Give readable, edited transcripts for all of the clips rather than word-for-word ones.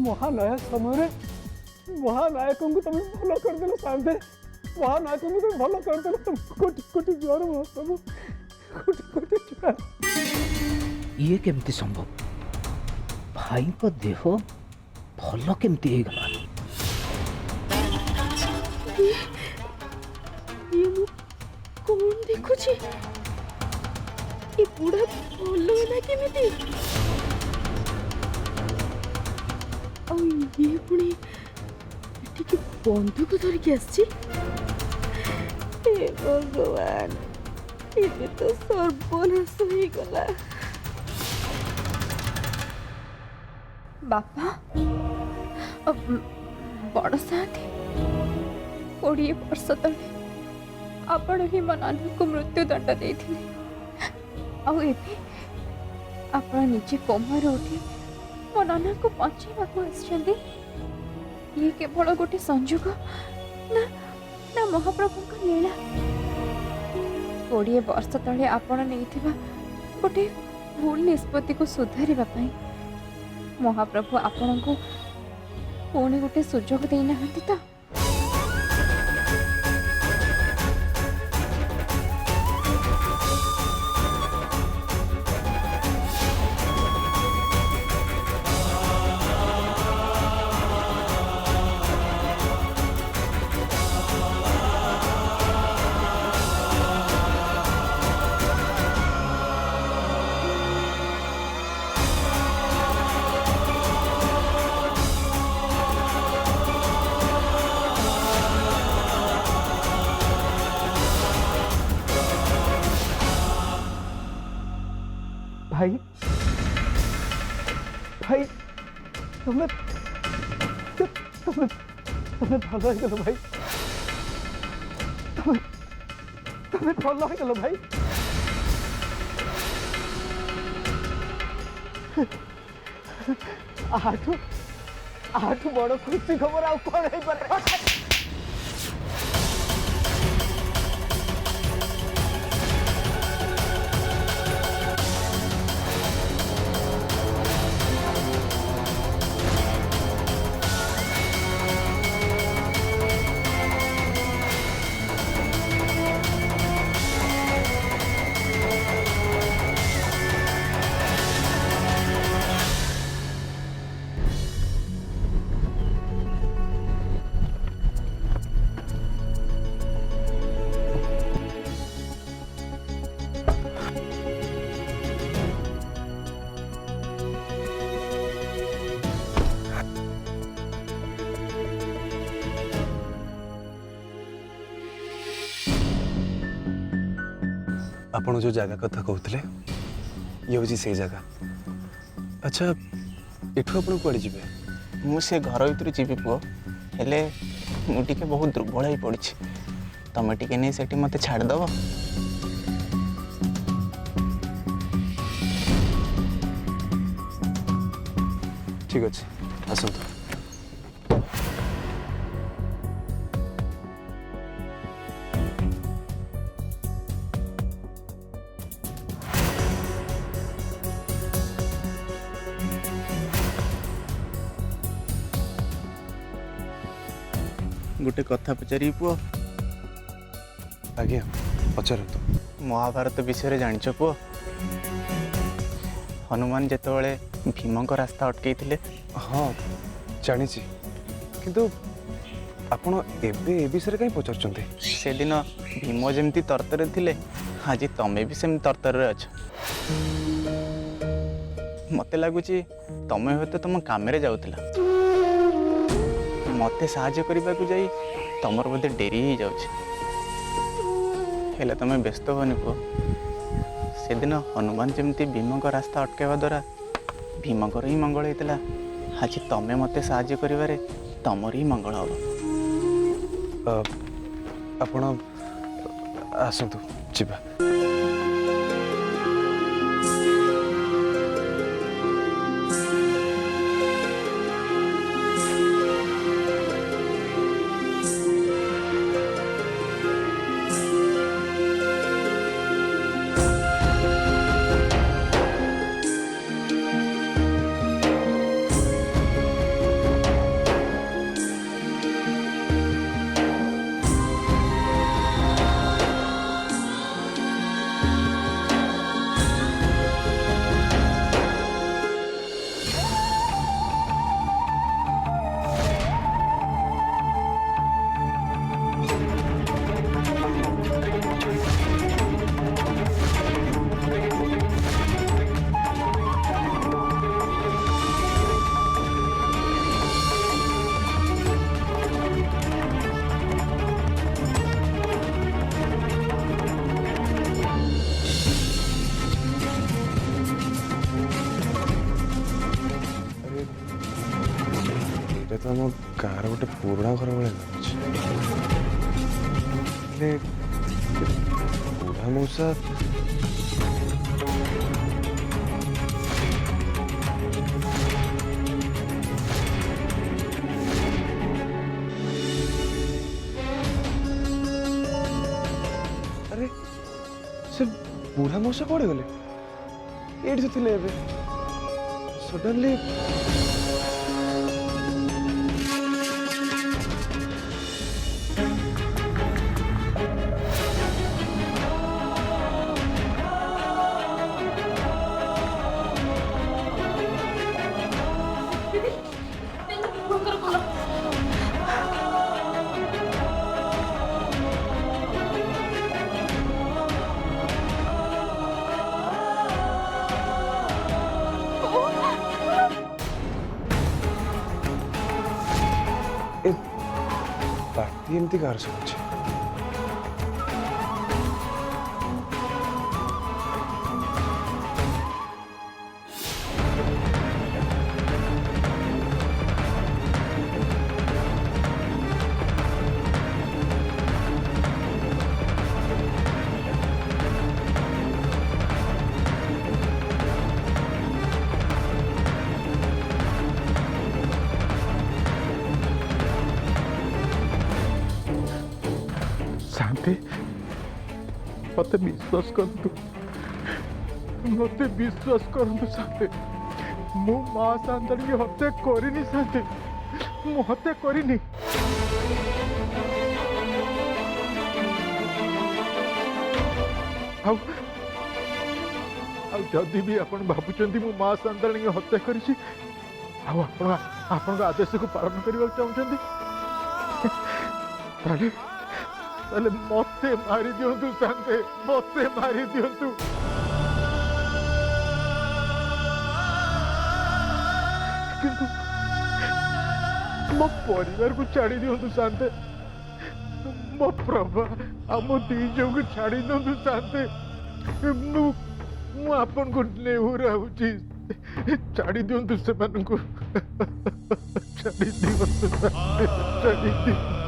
महानायक समय महानायक को तुम भल करदेल शांते महानायक को तुम भल करदेल तुम कोटि कोटि जुआर महाप्रभु कोटि कोटि जुआर। ये केमती संभव भाई को देह भल केमती हे गला ये मु कौन देखुची ये बुढ़ा भल होला केमिति और ये पुणी एटिके बंदूक धरिकी आसी हे भगवान ये तो सर्वनाश हो गला। बापा बड़ साथी 20 वर्ष तले आपण ही मो नाना को मृत्यु दंड देथिले आउ एबे आपण निजे कोमार उठी मो नाना को बचाइबा को आछंदी ये केवल गोटे संजोग ना ना महाप्रभु का लीला 20 वर्ष तले आपण नेइथिबा गोटे भूल निष्पत्ति को सुधारिबा पई महाप्रभु आपण को पुणी गोटे सुजोग देना हंती तो भाई भाई तुम्हें तुम्हें तुम्हें भल हो गल भाई तुम्हें भल हो गल भाई आठू बड़ खुशी खबर आ कौन है पर आपण जो जगह कथा कहते ये हूँ से जगह। अच्छा एठू आप कड़े जी मुझे घर भर जी पुओ हेले मुझे बहुत दुर्बल हो पड़ी तुम टे नहीं से मत छाड़देव। ठीक अच्छे आसतु। गोटे कथा पचारि पुओ। आज्ञा पचारतु। महाभारत विषय जानिछ पुओ हनुमान जेतबेले भीम को रास्ता अटकई थिले। हाँ जानी किंतु आपण एबे ए विषय कहीं पचारचंते? से दिन भीम जमती तरतर थिले आज तमे भी सेम तरतर अछ। मते लागुची तमे होते तुम काम रे जाउतिला मते साहाय्य करबा को जाई तमर बोधे डेरी ही जाउछ। हेले तमे व्यस्त होनी पुओ से दिन हनुमान जमती भीम को रास्ता अटकेवा द्वारा भीम को ही मंगल होता आज तमे मते साहाय्य करिवारे तमर ही मंगल हम। आपण आसतु जीवा। तो आम गाँव गोटे पुराणा घर भाई लगुच बुढ़ा मौसा अरे से बुढ़ा मौसा कौड़े गले ये तो थे सडनली पार्टी एमती कार सब शांति मत विश्वास करतु मत विश्वास करतु शांति मु मां शांति की हत्या करिनी शांति मु हत्या करिनी जदि भी आपण भावुंट मु मां शांति की हत्या करी आदेश को पालन करने चाहते ताले मते मारी दियंतु शांति मते मारी दियंतु किंतु मो परिवार को छाड़ी दियंतु शांति मो प्रभा आम दीज को छाड़ी दियंतु शांति मु आपन को नेहुरा होची छाड़ी दियंतु से मन को छाड़ी दियंतु शांति छाड़ी दियंतु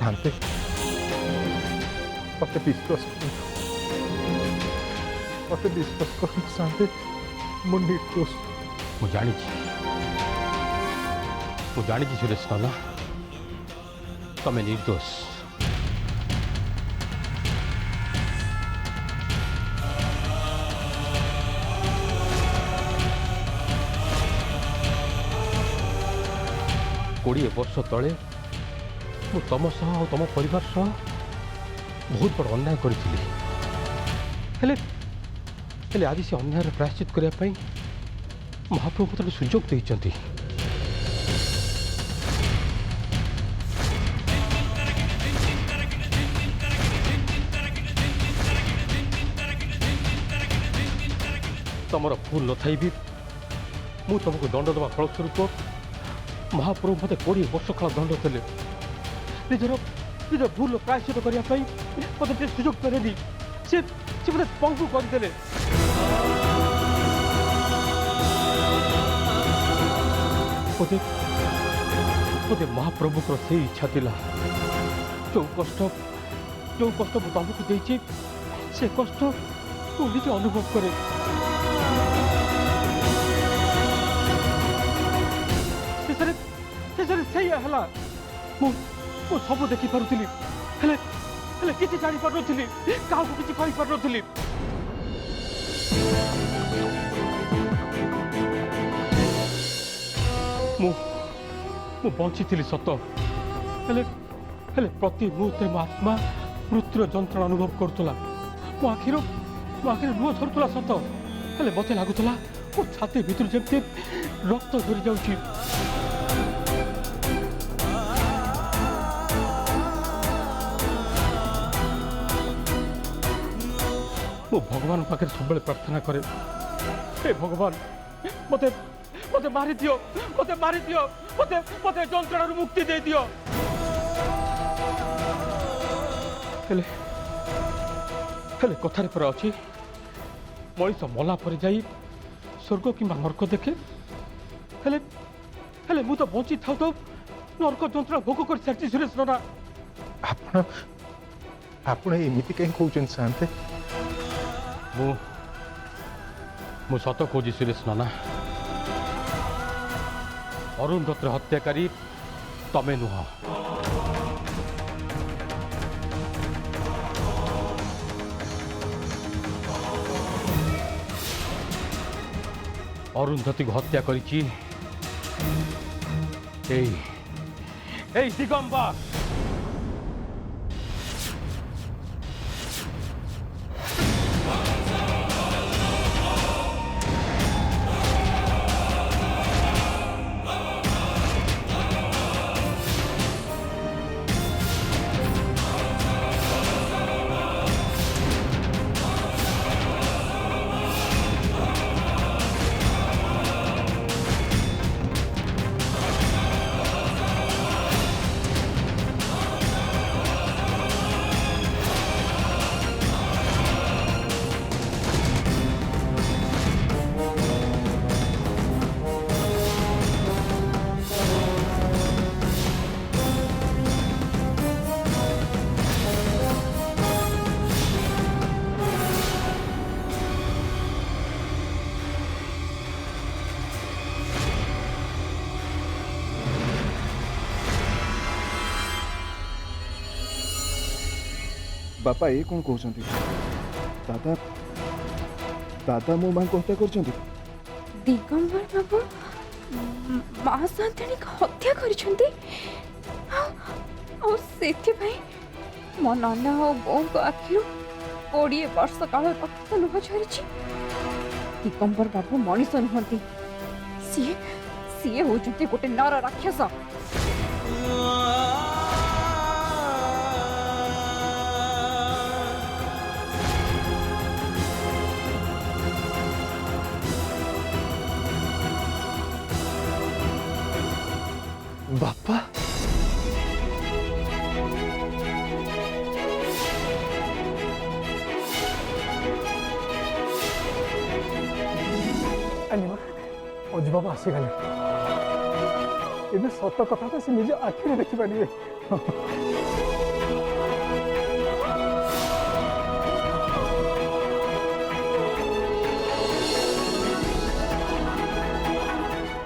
शांति मत विश्वास कर शांति मु निर्दोष मु जानी सुरेश नाना तमें निर्दोष कोड़े वर्ष तले मु तुम सह और तुम परिवार सह बहुत बड़ अन्याय करी आज से अन्याय प्रायश्चित करने महाप्रभु मत सुजोग देते तुमर भूल न थी भी मु तुमको दंड देवा फलस्वरूप महाप्रभु मत 20 वर्ष काल दंड देले निजर निज भूल प्रायश्चित करने मत सुजोग देले से मत पंगु करदे बोधे महाप्रभु को से इच्छा थिला जो कष्ट मुझे तुमको देची से कष्ट तू निजे अनुभव करे सब देखी पारुली किसी जानी पार नी क्या किसी कही पार नी मु बंची थी सत हेले प्रति मुहूर्ते मो आत्मा मृत्युर जंत्रणा अनुभव करुला मो आखिर लुह झरुला सत हेले मत लगुला मो छाती भीतर जमी रक्त झरी जाऊँगी मो भगवान पाखे सब प्रार्थना करे हे भगवान मते मते मारी दियो मते जंत्रणा मुक्ति दे दियो हेले कथार पर अच्छी मनीष मला पर जाई स्वर्ग कि नर्क देखे हेले मु तो बंची था तो नर्क जंत्रणा भोग कर सारी सुरेश नाना आपण एमती कहीं कहते शांते मु सत खोजी सुरेश नाना अरुंधतर हत्याकारी तमे नुह अरुंधती को हत्या करिछि दिगंबर बापा ये कौन कहते दादा दादा मो मां को हत्या कर दिगंबर बाबू माँ शांताणी हत्या कर मो नाना और बो को आखिर 20 वर्ष काल रक्त लुह झरी दिगंबर बाबू मनीष नुहति सी होचुंती गोटे नर राक्षस बापा अनिमा अजी बाबा आसीगले ए सत कथा तो से निज आखिरी देखिपारे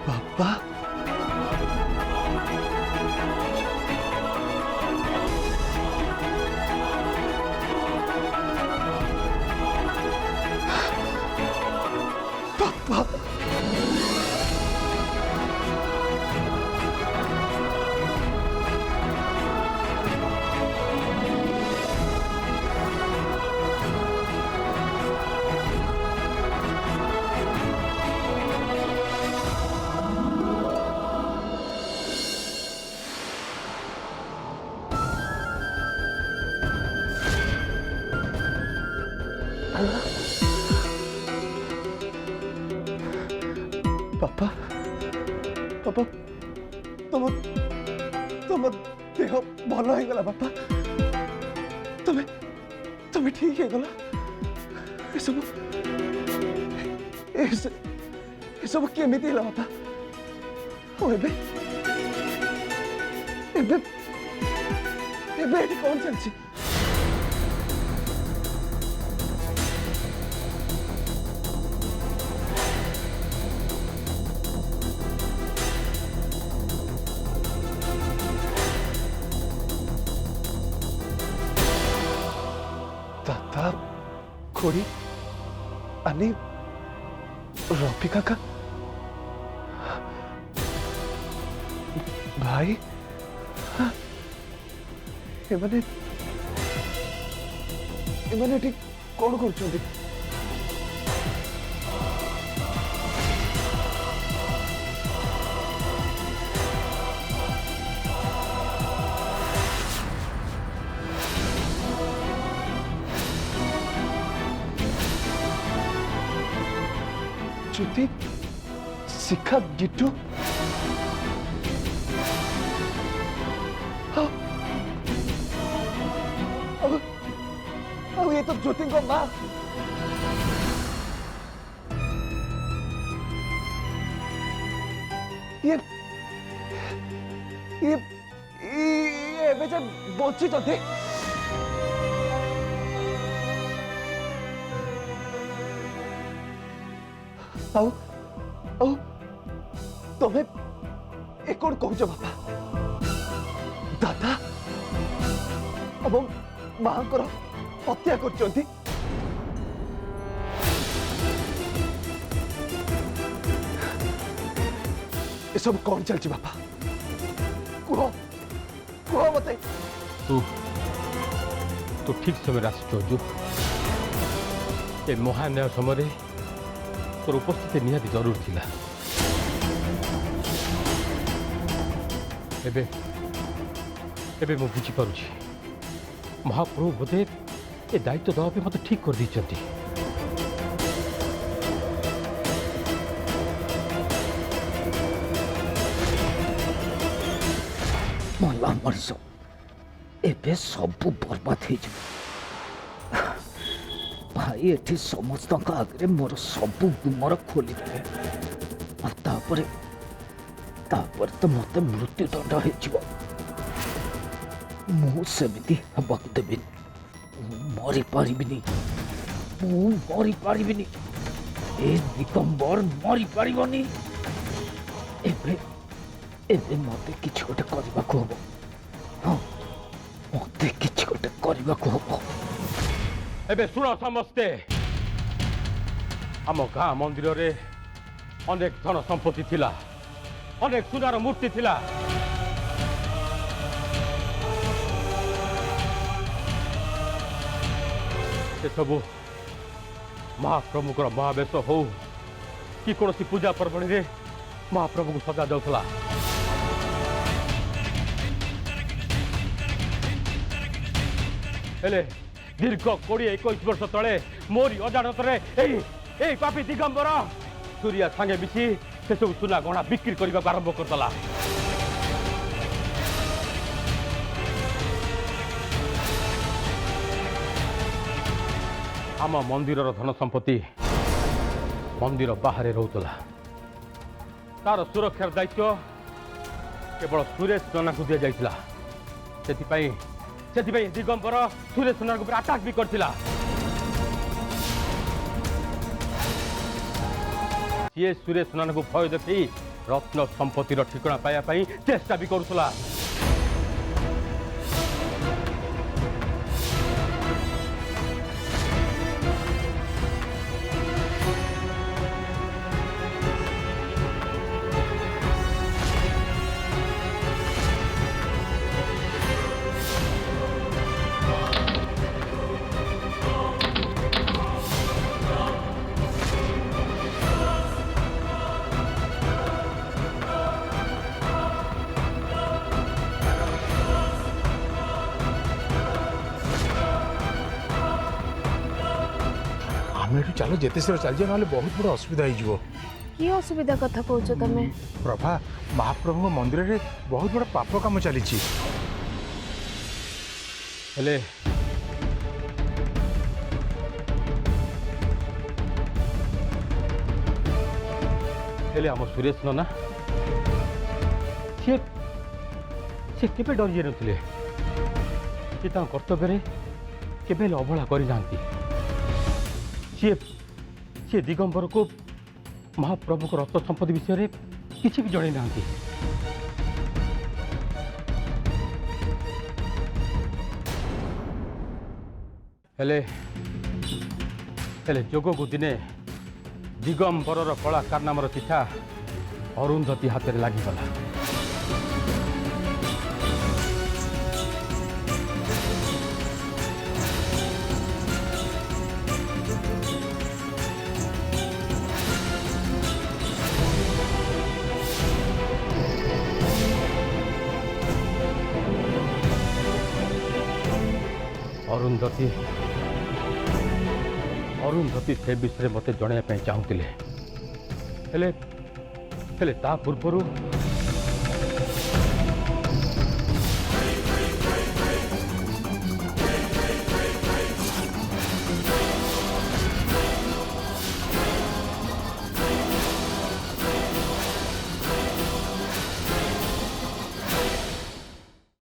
बापा पापा पापा तुम तुम देह भल हो गला बापा तुम्हें तुम्हें ठीक है गला ये सब केमिति होला बापा ओ एबे एबे एबे एटी कौन चलछि दादा खोड़ी अनि रफी काका भाई एमाने एमाने ठीक कौन कर ज्योति शिखा गिट्टू ये तो ज्योति को माँ ये बेचा बची तो थे आओ आओ तुम्हें एक कौन कहूच बापा दादा अब माँ हत्या कर सब कौन चलती बापा कुह कुह मत तू तू ठीक समय आसु ए महान्याय समय तोर उपस्थिति निहाती जरूर थिला एबे एबे मु बुझी पारुछि महाप्रभु बोधे ए दायित्व दवा पे मत ठीक कर दी मला मर्ष एबे सबू बर्बाद हो भाई एठी समस्त आगे मोर सबू गुमर खोली देवे तो मत मृत्युदंड होमती हवा देवी मरी पारिनी मरी पारिनी ए दिगंबर मरी पारिबनी एबे एबे मते किछ गोटे करबाको हबो हां मते किछ गोटे करबाको हबो एबे सुनो समस्ते आम गाँ मंदिर रे अनेक धन संपत्ति थिला अनेक सुनार मूर्ति थिला से सबू महाप्रभुकर महावेश हो कि कौन पूजा पर्वणी रे महाप्रभु को सजा जाऊला दीर्घ 20-21 वर्ष तले मोरी अजाणत पापी दिगंबर सूर्या सांगे मिसी से सब सुना गहना बिक्री करने को आरंभ करदेला आम मंदिर धन संपत्ति मंदिर बाहर रोला तार सुरक्षार दायित्व केवल सुरेश नना को दि जाइतिला से दिगंबर सुरेश नना को अटैक भी करथिला ये सुरेश नना को भय देखी रत्न संपत्तिर ठिकଣା पाया चेष्टा भी करुला चलो जिते शीघ्र चल जाए ना बहुत बड़ असुविधा हो कि असुविधा कथा कहूच तमें प्रभा महाप्रभु मंदिर रे बहुत बड़ा पाप काम चली हेले हेले आम सुरेश नना सी सी केबे डरी जाई नथिले सी ता कर्तव्य केबे अवहेला करि जांती सी सी दिगंबर को महाप्रभु को रक्त संपत्ति विषय रे किसी भी जणै नांती हेले हेले जोग को दिने दिगंबर कला कारनामार चिठा अरुंधती हाथ में लगिगला अरुंधती अरुंधती से विषय मत जन चाहूले पूर्व